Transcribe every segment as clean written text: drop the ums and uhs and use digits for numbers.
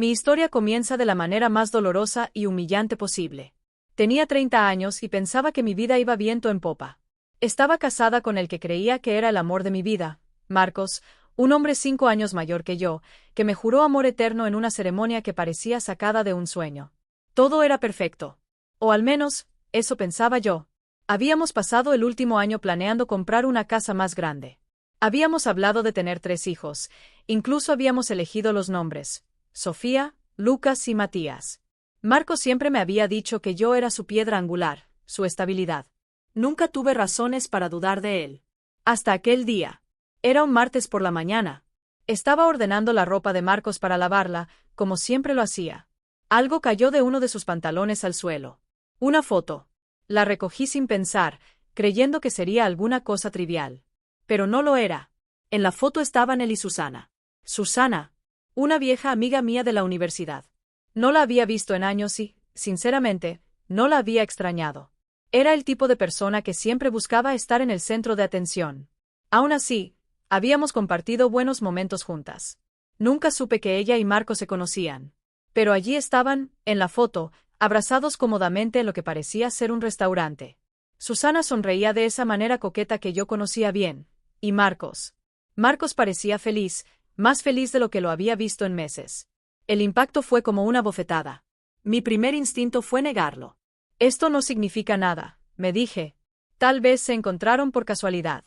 Mi historia comienza de la manera más dolorosa y humillante posible. Tenía 30 años y pensaba que mi vida iba viento en popa. Estaba casada con el que creía que era el amor de mi vida, Marcos, un hombre 5 años mayor que yo, que me juró amor eterno en una ceremonia que parecía sacada de un sueño. Todo era perfecto. O al menos, eso pensaba yo. Habíamos pasado el último año planeando comprar una casa más grande. Habíamos hablado de tener 3 hijos, incluso habíamos elegido los nombres: Sofía, Lucas y Matías. Marcos siempre me había dicho que yo era su piedra angular, su estabilidad. Nunca tuve razones para dudar de él. Hasta aquel día. Era un martes por la mañana. Estaba ordenando la ropa de Marcos para lavarla, como siempre lo hacía. Algo cayó de uno de sus pantalones al suelo. Una foto. La recogí sin pensar, creyendo que sería alguna cosa trivial. Pero no lo era. En la foto estaban él y Susana. Susana, una vieja amiga mía de la universidad. No la había visto en años y, sinceramente, no la había extrañado. Era el tipo de persona que siempre buscaba estar en el centro de atención. Aún así, habíamos compartido buenos momentos juntas. Nunca supe que ella y Marco se conocían. Pero allí estaban, en la foto, abrazados cómodamente en lo que parecía ser un restaurante. Susana sonreía de esa manera coqueta que yo conocía bien. Y Marcos. Marcos parecía feliz, más feliz de lo que lo había visto en meses. El impacto fue como una bofetada. Mi primer instinto fue negarlo. Esto no significa nada, me dije. Tal vez se encontraron por casualidad.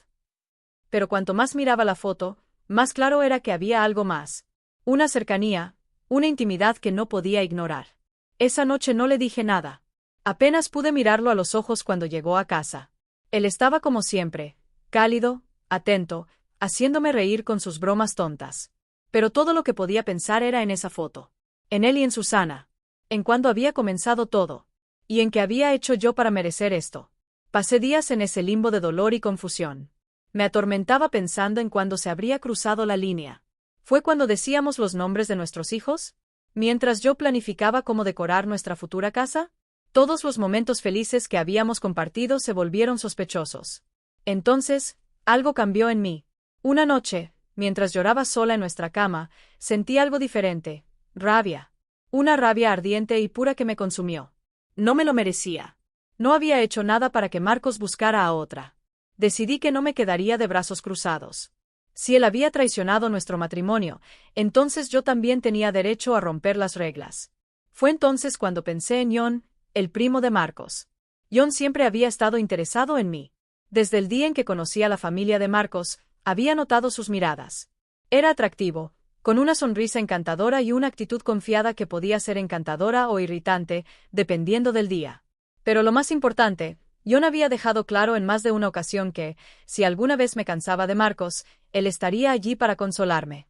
Pero cuanto más miraba la foto, más claro era que había algo más. Una cercanía, una intimidad que no podía ignorar. Esa noche no le dije nada. Apenas pude mirarlo a los ojos cuando llegó a casa. Él estaba como siempre, cálido, atento, haciéndome reír con sus bromas tontas. Pero todo lo que podía pensar era en esa foto. En él y en Susana. En cuándo había comenzado todo. Y en qué había hecho yo para merecer esto. Pasé días en ese limbo de dolor y confusión. Me atormentaba pensando en cuándo se habría cruzado la línea. ¿Fue cuando decíamos los nombres de nuestros hijos? ¿Mientras yo planificaba cómo decorar nuestra futura casa? Todos los momentos felices que habíamos compartido se volvieron sospechosos. Entonces, algo cambió en mí. Una noche, mientras lloraba sola en nuestra cama, sentí algo diferente: rabia. Una rabia ardiente y pura que me consumió. No me lo merecía. No había hecho nada para que Marcos buscara a otra. Decidí que no me quedaría de brazos cruzados. Si él había traicionado nuestro matrimonio, entonces yo también tenía derecho a romper las reglas. Fue entonces cuando pensé en John, el primo de Marcos. John siempre había estado interesado en mí. Desde el día en que conocí a la familia de Marcos, había notado sus miradas. Era atractivo, con una sonrisa encantadora y una actitud confiada que podía ser encantadora o irritante, dependiendo del día. Pero lo más importante, John había dejado claro en más de una ocasión que, si alguna vez me cansaba de Marcos, él estaría allí para consolarme.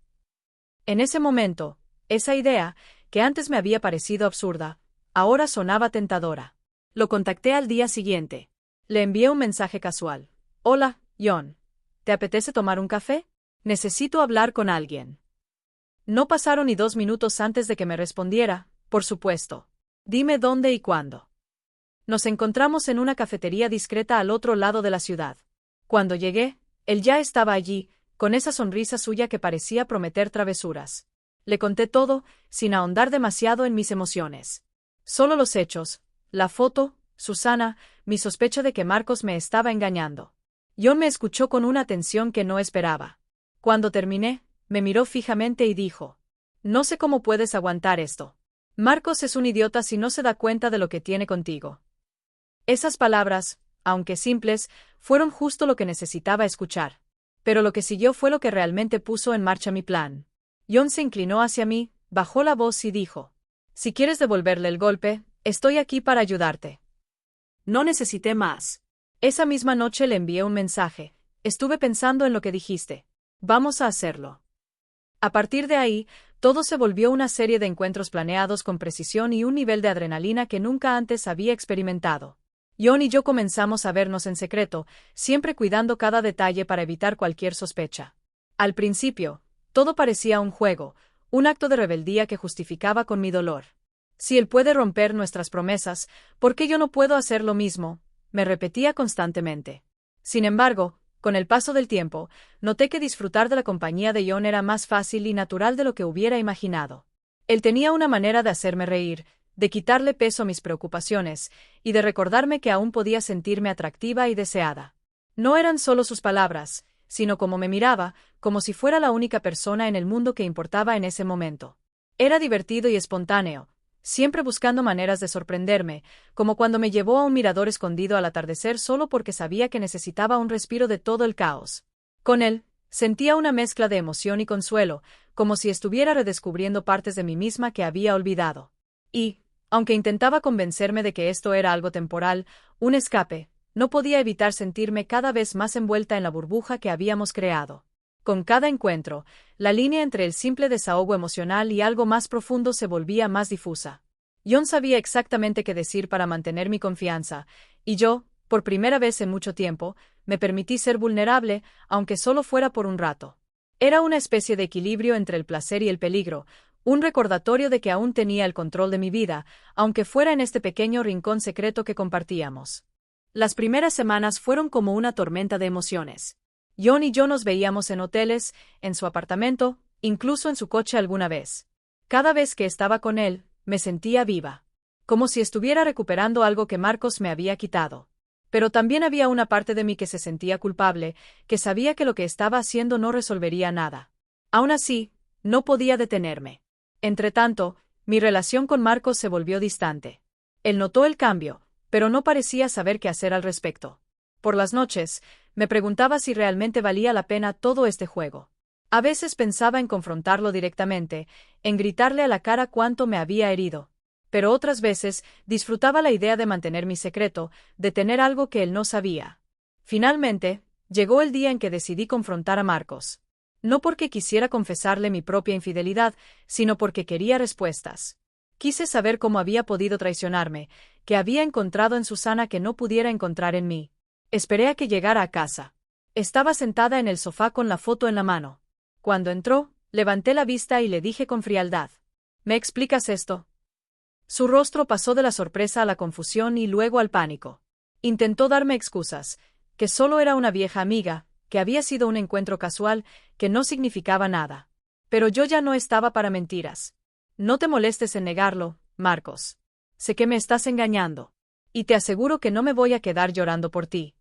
En ese momento, esa idea, que antes me había parecido absurda, ahora sonaba tentadora. Lo contacté al día siguiente. Le envié un mensaje casual. Hola, John. ¿Te apetece tomar un café? Necesito hablar con alguien. No pasaron ni 2 minutos antes de que me respondiera: por supuesto. Dime dónde y cuándo. Nos encontramos en una cafetería discreta al otro lado de la ciudad. Cuando llegué, él ya estaba allí, con esa sonrisa suya que parecía prometer travesuras. Le conté todo, sin ahondar demasiado en mis emociones. Solo los hechos, la foto, Susana, mi sospecha de que Marcos me estaba engañando. John me escuchó con una atención que no esperaba. Cuando terminé, me miró fijamente y dijo: no sé cómo puedes aguantar esto. Marcos es un idiota si no se da cuenta de lo que tiene contigo. Esas palabras, aunque simples, fueron justo lo que necesitaba escuchar. Pero lo que siguió fue lo que realmente puso en marcha mi plan. John se inclinó hacia mí, bajó la voz y dijo: si quieres devolverle el golpe, estoy aquí para ayudarte. No necesité más. Esa misma noche le envié un mensaje: estuve pensando en lo que dijiste. Vamos a hacerlo. A partir de ahí, todo se volvió una serie de encuentros planeados con precisión y un nivel de adrenalina que nunca antes había experimentado. John y yo comenzamos a vernos en secreto, siempre cuidando cada detalle para evitar cualquier sospecha. Al principio, todo parecía un juego, un acto de rebeldía que justificaba con mi dolor. Si él puede romper nuestras promesas, ¿por qué yo no puedo hacer lo mismo?, me repetía constantemente. Sin embargo, con el paso del tiempo, noté que disfrutar de la compañía de John era más fácil y natural de lo que hubiera imaginado. Él tenía una manera de hacerme reír, de quitarle peso a mis preocupaciones, y de recordarme que aún podía sentirme atractiva y deseada. No eran solo sus palabras, sino cómo me miraba, como si fuera la única persona en el mundo que importaba en ese momento. Era divertido y espontáneo, siempre buscando maneras de sorprenderme, como cuando me llevó a un mirador escondido al atardecer solo porque sabía que necesitaba un respiro de todo el caos. Con él, sentía una mezcla de emoción y consuelo, como si estuviera redescubriendo partes de mí misma que había olvidado. Y, aunque intentaba convencerme de que esto era algo temporal, un escape, no podía evitar sentirme cada vez más envuelta en la burbuja que habíamos creado. Con cada encuentro, la línea entre el simple desahogo emocional y algo más profundo se volvía más difusa. John sabía exactamente qué decir para mantener mi confianza, y yo, por primera vez en mucho tiempo, me permití ser vulnerable, aunque solo fuera por un rato. Era una especie de equilibrio entre el placer y el peligro, un recordatorio de que aún tenía el control de mi vida, aunque fuera en este pequeño rincón secreto que compartíamos. Las primeras semanas fueron como una tormenta de emociones. John y yo nos veíamos en hoteles, en su apartamento, incluso en su coche alguna vez. Cada vez que estaba con él, me sentía viva. Como si estuviera recuperando algo que Marcos me había quitado. Pero también había una parte de mí que se sentía culpable, que sabía que lo que estaba haciendo no resolvería nada. Aún así, no podía detenerme. Entretanto, mi relación con Marcos se volvió distante. Él notó el cambio, pero no parecía saber qué hacer al respecto. Por las noches, me preguntaba si realmente valía la pena todo este juego. A veces pensaba en confrontarlo directamente, en gritarle a la cara cuánto me había herido. Pero otras veces disfrutaba la idea de mantener mi secreto, de tener algo que él no sabía. Finalmente, llegó el día en que decidí confrontar a Marcos. No porque quisiera confesarle mi propia infidelidad, sino porque quería respuestas. Quise saber cómo había podido traicionarme, qué había encontrado en Susana que no pudiera encontrar en mí. Esperé a que llegara a casa. Estaba sentada en el sofá con la foto en la mano. Cuando entró, levanté la vista y le dije con frialdad: ¿Me explicas esto? Su rostro pasó de la sorpresa a la confusión y luego al pánico. Intentó darme excusas, que solo era una vieja amiga, que había sido un encuentro casual, que no significaba nada. Pero yo ya no estaba para mentiras. No te molestes en negarlo, Marcos. Sé que me estás engañando. Y te aseguro que no me voy a quedar llorando por ti.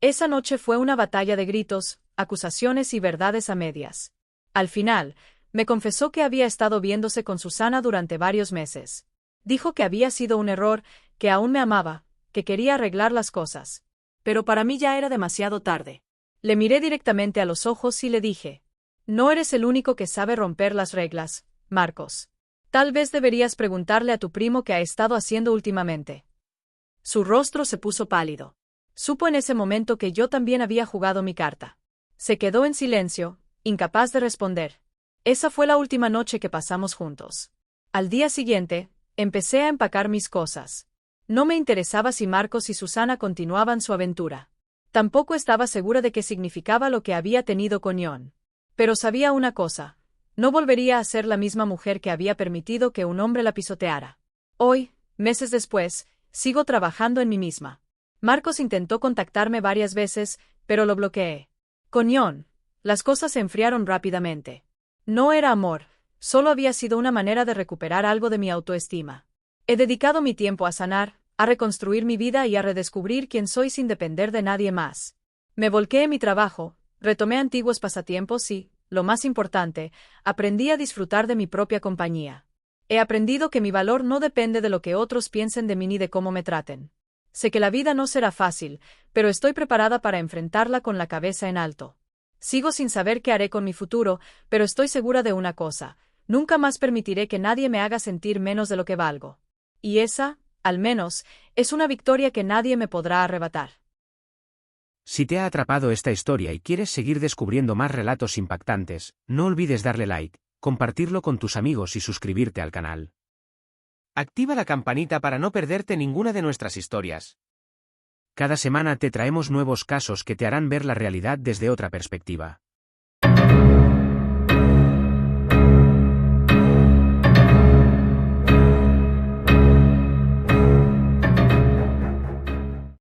Esa noche fue una batalla de gritos, acusaciones y verdades a medias. Al final, me confesó que había estado viéndose con Susana durante varios meses. Dijo que había sido un error, que aún me amaba, que quería arreglar las cosas. Pero para mí ya era demasiado tarde. Le miré directamente a los ojos y le dije: no eres el único que sabe romper las reglas, Marcos. Tal vez deberías preguntarle a tu primo qué ha estado haciendo últimamente. Su rostro se puso pálido. Supo en ese momento que yo también había jugado mi carta. Se quedó en silencio, incapaz de responder. Esa fue la última noche que pasamos juntos. Al día siguiente, empecé a empacar mis cosas. No me interesaba si Marcos y Susana continuaban su aventura. Tampoco estaba segura de qué significaba lo que había tenido con John. Pero sabía una cosa: no volvería a ser la misma mujer que había permitido que un hombre la pisoteara. Hoy, meses después, sigo trabajando en mí misma. Marcos intentó contactarme varias veces, pero lo bloqueé. Con John, las cosas se enfriaron rápidamente. No era amor, solo había sido una manera de recuperar algo de mi autoestima. He dedicado mi tiempo a sanar, a reconstruir mi vida y a redescubrir quién soy sin depender de nadie más. Me volqué en mi trabajo, retomé antiguos pasatiempos y, lo más importante, aprendí a disfrutar de mi propia compañía. He aprendido que mi valor no depende de lo que otros piensen de mí ni de cómo me traten. Sé que la vida no será fácil, pero estoy preparada para enfrentarla con la cabeza en alto. Sigo sin saber qué haré con mi futuro, pero estoy segura de una cosa: nunca más permitiré que nadie me haga sentir menos de lo que valgo. Y esa, al menos, es una victoria que nadie me podrá arrebatar. Si te ha atrapado esta historia y quieres seguir descubriendo más relatos impactantes, no olvides darle like, compartirlo con tus amigos y suscribirte al canal. Activa la campanita para no perderte ninguna de nuestras historias. Cada semana te traemos nuevos casos que te harán ver la realidad desde otra perspectiva.